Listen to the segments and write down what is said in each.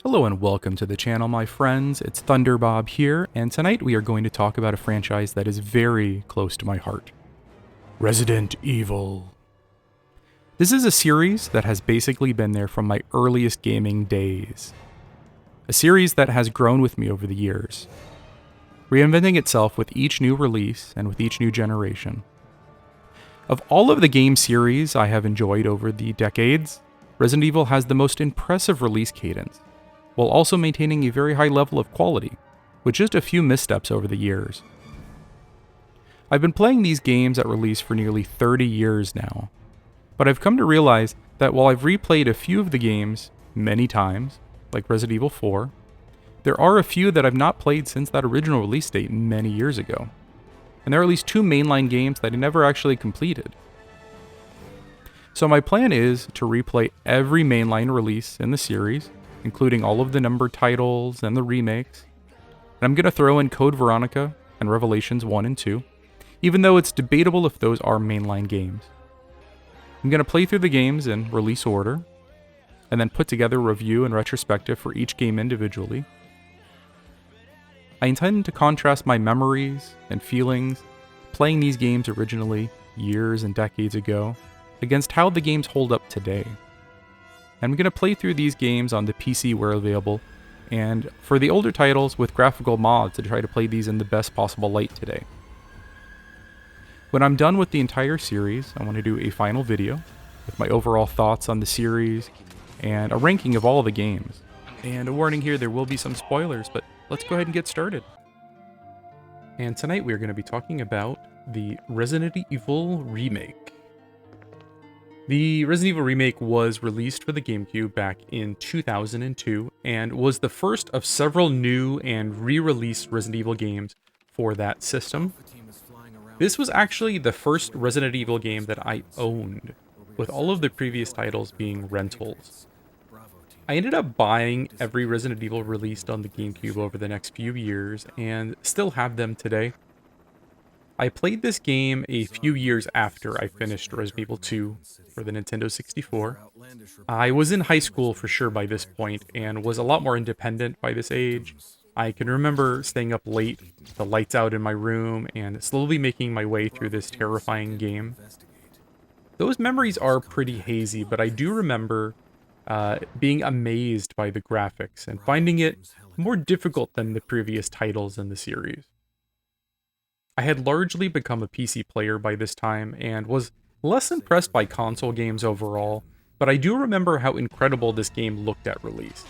Hello and welcome to the channel, my friends. It's Thunderbob here, and tonight we are going to talk about a franchise that is very close to my heart. Resident Evil. This is a series that has basically been there from my earliest gaming days. A series that has grown with me over the years, reinventing itself with each new release and with each new generation. Of all of the game series I have enjoyed over the decades, Resident Evil has the most impressive release cadence, while also maintaining a very high level of quality, with just a few missteps over the years. I've been playing these games at release for nearly 30 years now, but I've come to realize that while I've replayed a few of the games many times, like Resident Evil 4, there are a few that I've not played since that original release date many years ago, and there are at least 2 mainline games that I never actually completed. So my plan is to replay every mainline release in the series, including all of the numbered titles and the remakes. And I'm going to throw in Code Veronica and Revelations 1 and 2, even though it's debatable if those are mainline games. I'm going to play through the games in release order, and then put together a review and retrospective for each game individually. I intend to contrast my memories and feelings playing these games originally years and decades ago against how the games hold up today. I'm going to play through these games on the PC where available, and for the older titles with graphical mods to try to play these in the best possible light today. When I'm done with the entire series, I want to do a final video with my overall thoughts on the series and a ranking of all of the games. And a warning here, there will be some spoilers, but let's go ahead and get started. And tonight we are going to be talking about the Resident Evil Remake. The Resident Evil Remake was released for the GameCube back in 2002 and was the first of several new and re-released Resident Evil games for that system. This was actually the first Resident Evil game that I owned, with all of the previous titles being rentals. I ended up buying every Resident Evil released on the GameCube over the next few years and still have them today. I played this game a few years after I finished Resident Evil 2 for the Nintendo 64. I was in high school for sure by this point and was a lot more independent by this age. I can remember staying up late, the lights out in my room, and slowly making my way through this terrifying game. Those memories are pretty hazy, but I do remember being amazed by the graphics and finding it more difficult than the previous titles in the series. I had largely become a PC player by this time and was less impressed by console games overall, but I do remember how incredible this game looked at release.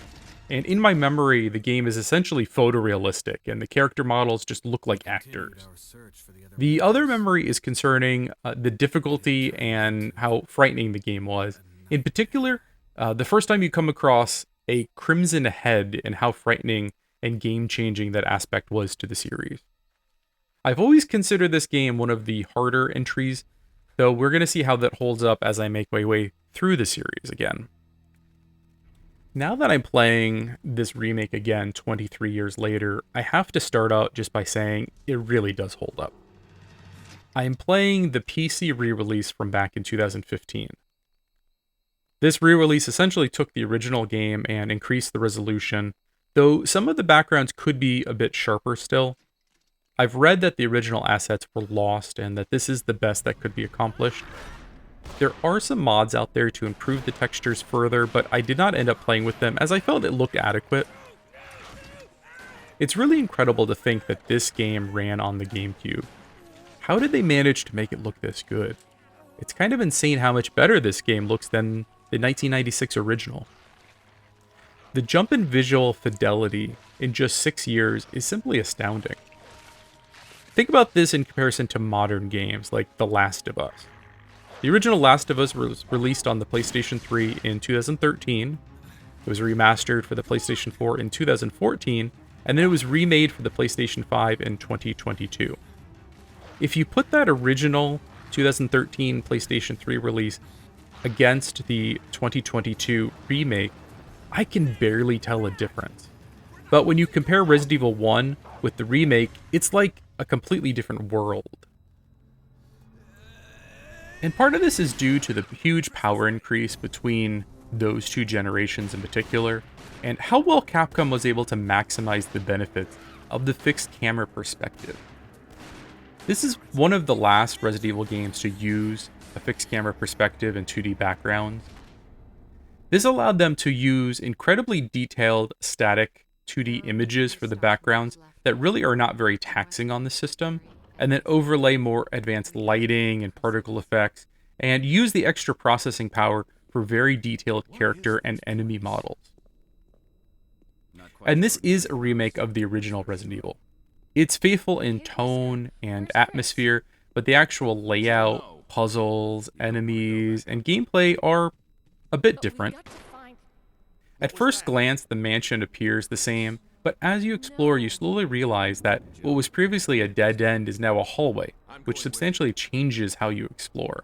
And in my memory, the game is essentially photorealistic, and the character models just look like actors. The other memory is concerning the difficulty and how frightening the game was. In particular, the first time you come across a crimson head and how frightening and game-changing that aspect was to the series. I've always considered this game one of the harder entries, though we're going to see how that holds up as I make my way through the series again. Now that I'm playing this remake again 23 years later, I have to start out just by saying it really does hold up. I am playing the PC re-release from back in 2015. This re-release essentially took the original game and increased the resolution, though some of the backgrounds could be a bit sharper still. I've read that the original assets were lost and that this is the best that could be accomplished. There are some mods out there to improve the textures further, but I did not end up playing with them as I felt it looked adequate. It's really incredible to think that this game ran on the GameCube. How did they manage to make it look this good? It's kind of insane how much better this game looks than the 1996 original. The jump in visual fidelity in just 6 years is simply astounding. Think about this in comparison to modern games like The Last of Us. The original Last of Us was released on the PlayStation 3 in 2013. It was remastered for the PlayStation 4 in 2014, and then it was remade for the PlayStation 5 in 2022. If you put that original 2013 PlayStation 3 release against the 2022 remake, I can barely tell a difference. But when you compare Resident Evil 1 with the remake, it's like a completely different world. And part of this is due to the huge power increase between those two generations in particular, and how well Capcom was able to maximize the benefits of the fixed camera perspective. This is one of the last Resident Evil games to use a fixed camera perspective and 2D backgrounds. This allowed them to use incredibly detailed static 2D images for the backgrounds that really are not very taxing on the system, and then overlay more advanced lighting and particle effects, and use the extra processing power for very detailed character and enemy models. And this is a remake of the original Resident Evil. It's faithful in tone and atmosphere, but the actual layout, puzzles, enemies, and gameplay are a bit different. At first glance, the mansion appears the same, but as you explore, you slowly realize that what was previously a dead end is now a hallway, which substantially changes how you explore.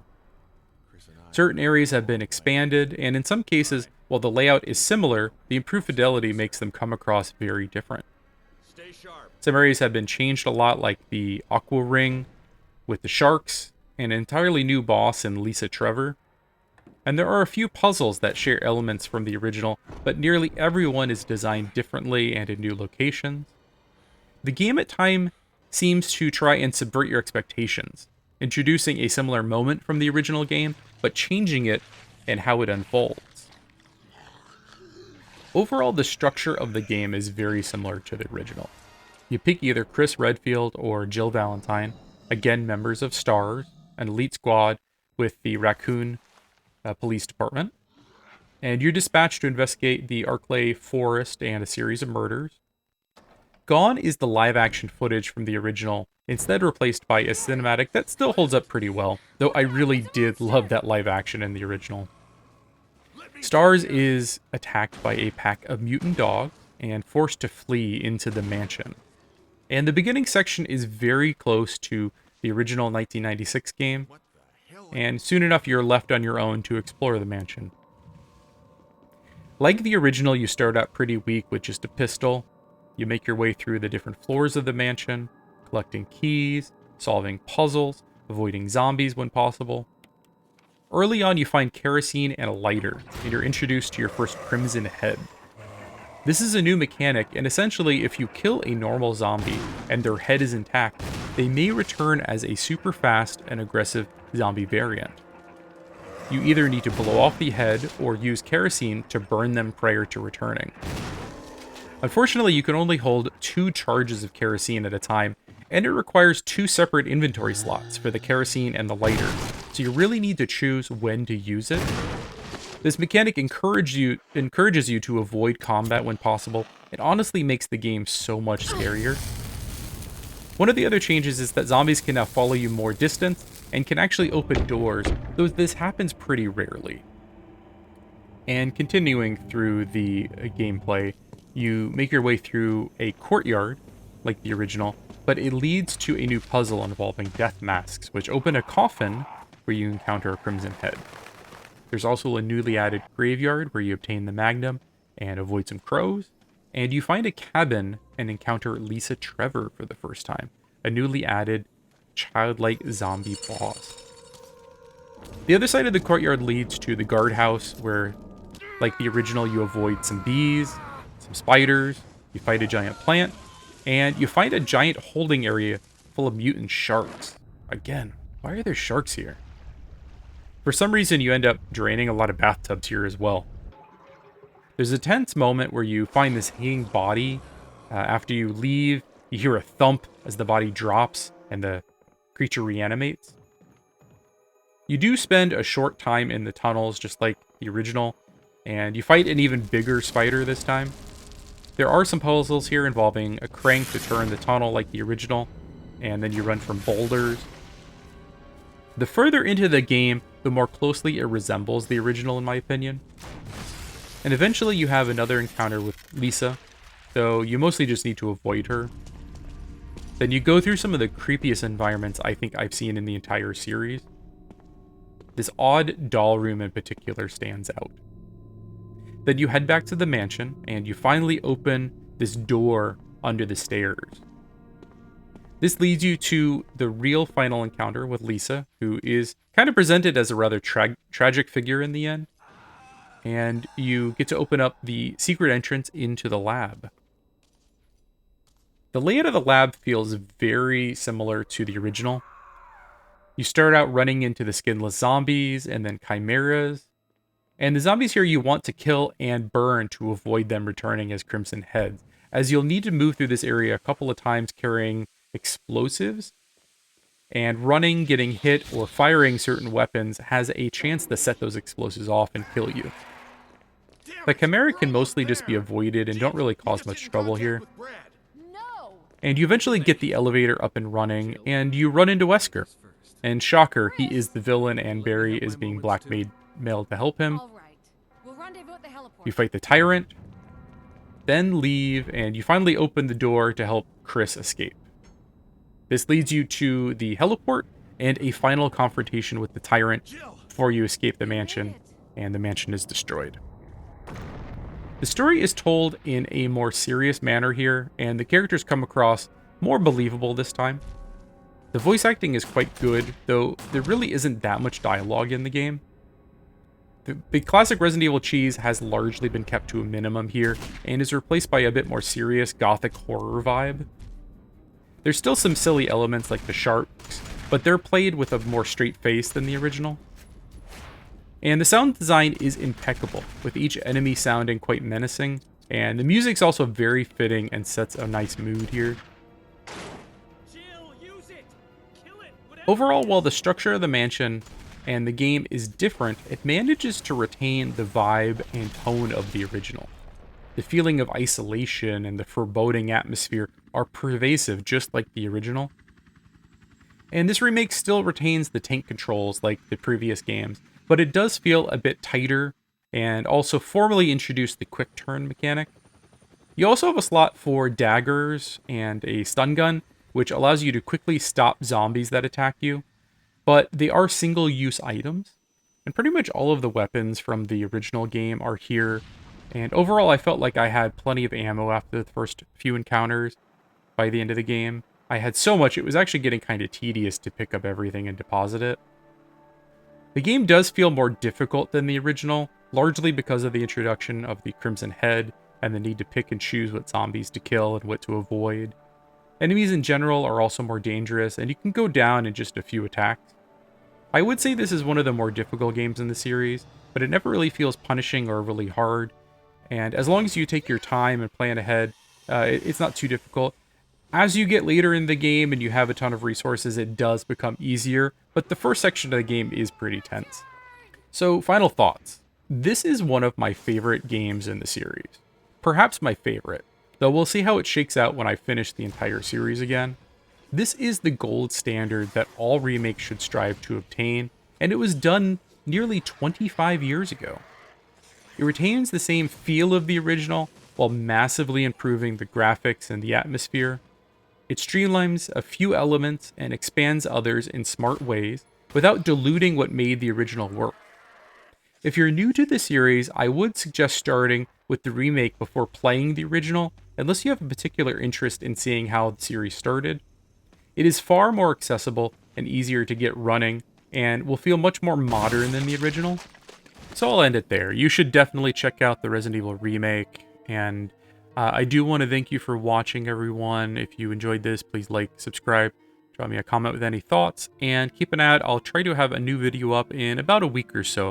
Certain areas have been expanded, and in some cases, while the layout is similar, the improved fidelity makes them come across very different. Some areas have been changed a lot, like the Aqua Ring with the sharks, an entirely new boss in Lisa Trevor. And there are a few puzzles that share elements from the original, but nearly everyone is designed differently and in new locations. The game at times seems to try and subvert your expectations, introducing a similar moment from the original game, but changing it and how it unfolds. Overall, the structure of the game is very similar to the original. You pick either Chris Redfield or Jill Valentine, again members of S.T.A.R.S, an elite squad with the Raccoon Police Department, and you're dispatched to investigate the Arklay Forest and a series of murders. Gone is the live-action footage from the original, instead replaced by a cinematic that still holds up pretty well, though I really did love that live-action in the original. S.T.A.R.S is attacked by a pack of mutant dogs and forced to flee into the mansion. And the beginning section is very close to the original 1996 game, and soon enough you're left on your own to explore the mansion. Like the original, you start out pretty weak with just a pistol. You make your way through the different floors of the mansion, collecting keys, solving puzzles, avoiding zombies when possible. Early on, you find kerosene and a lighter, and you're introduced to your first Crimson Head. This is a new mechanic, and essentially, if you kill a normal zombie and their head is intact, they may return as a super fast and aggressive zombie variant. You either need to blow off the head or use kerosene to burn them prior to returning. Unfortunately, you can only hold 2 charges of kerosene at a time, and it requires 2 separate inventory slots for the kerosene and the lighter, so you really need to choose when to use it. This mechanic encourages you to avoid combat when possible, and honestly makes the game so much scarier. One of the other changes is that zombies can now follow you more distance, and can actually open doors, though this happens pretty rarely. And continuing through the gameplay, you make your way through a courtyard, like the original, but it leads to a new puzzle involving death masks, which open a coffin where you encounter a Crimson Head. There's also a newly added graveyard where you obtain the Magnum and avoid some crows, and you find a cabin and encounter Lisa Trevor for the first time, a newly added childlike zombie boss. The other side of the courtyard leads to the guardhouse where, like the original, you avoid some bees, some spiders, you fight a giant plant, and you find a giant holding area full of mutant sharks. Again, why are there sharks here? For some reason, you end up draining a lot of bathtubs here as well. There's a tense moment where you find this hanging body. After you leave, you hear a thump as the body drops and the creature reanimates. You do spend a short time in the tunnels, just like the original, and you fight an even bigger spider this time. There are some puzzles here involving a crank to turn the tunnel like the original, and then you run from boulders. The further into the game, the more closely it resembles the original, in my opinion. And eventually you have another encounter with Lisa, though you mostly just need to avoid her. Then you go through some of the creepiest environments I think I've seen in the entire series. This odd doll room in particular stands out. Then you head back to the mansion, and you finally open this door under the stairs. This leads you to the real final encounter with Lisa, who is kind of presented as a rather tragic figure in the end. and you get to open up the secret entrance into the lab. The layout of the lab feels very similar to the original. You start out running into the skinless zombies and then chimeras. And the zombies here you want to kill and burn to avoid them returning as Crimson Heads, as you'll need to move through this area a couple of times carrying explosives. And running, getting hit, or firing certain weapons has a chance to set those explosives off and kill you. The Chimera can mostly just be avoided and don't really cause much trouble here. And you eventually get the elevator up and running, and you run into Wesker. And shocker, he is the villain, and Barry is being blackmailed to help him. You fight the tyrant, then leave, and you finally open the door to help Chris escape. This leads you to the heliport and a final confrontation with the tyrant before you escape the mansion, and the mansion is destroyed. The story is told in a more serious manner here, and the characters come across more believable this time. The voice acting is quite good, though there really isn't that much dialogue in the game. The classic Resident Evil cheese has largely been kept to a minimum here, and is replaced by a bit more serious gothic horror vibe. There's still some silly elements like the sharks, but they're played with a more straight face than the original. And the sound design is impeccable, with each enemy sounding quite menacing, and the music's also very fitting and sets a nice mood here. Overall, while the structure of the mansion and the game is different, it manages to retain the vibe and tone of the original. The feeling of isolation and the foreboding atmosphere are pervasive, just like the original. And this remake still retains the tank controls like the previous games, but it does feel a bit tighter, and also formally introduced the quick turn mechanic. You also have a slot for daggers and a stun gun, which allows you to quickly stop zombies that attack you, but they are single-use items, and pretty much all of the weapons from the original game are here, and overall I felt like I had plenty of ammo after the first few encounters. By the end of the game, I had so much it was actually getting kind of tedious to pick up everything and deposit it. The game does feel more difficult than the original, largely because of the introduction of the Crimson Head and the need to pick and choose what zombies to kill and what to avoid. Enemies in general are also more dangerous, and you can go down in just a few attacks. I would say this is one of the more difficult games in the series, but it never really feels punishing or really hard, and as long as you take your time and plan ahead, it's not too difficult. As you get later in the game and you have a ton of resources, it does become easier, but the first section of the game is pretty tense. So, final thoughts. This is one of my favorite games in the series. Perhaps my favorite, though we'll see how it shakes out when I finish the entire series again. This is the gold standard that all remakes should strive to obtain, and it was done nearly 25 years ago. It retains the same feel of the original, while massively improving the graphics and the atmosphere. It streamlines a few elements and expands others in smart ways, without diluting what made the original work. If you're new to the series, I would suggest starting with the remake before playing the original, unless you have a particular interest in seeing how the series started. It is far more accessible and easier to get running, and will feel much more modern than the original. So I'll end it there. You should definitely check out the Resident Evil Remake, and I do want to thank you for watching, everyone. If you enjoyed this, please like, subscribe, drop me a comment with any thoughts, and keep an eye out. I'll try to have a new video up in about a week or so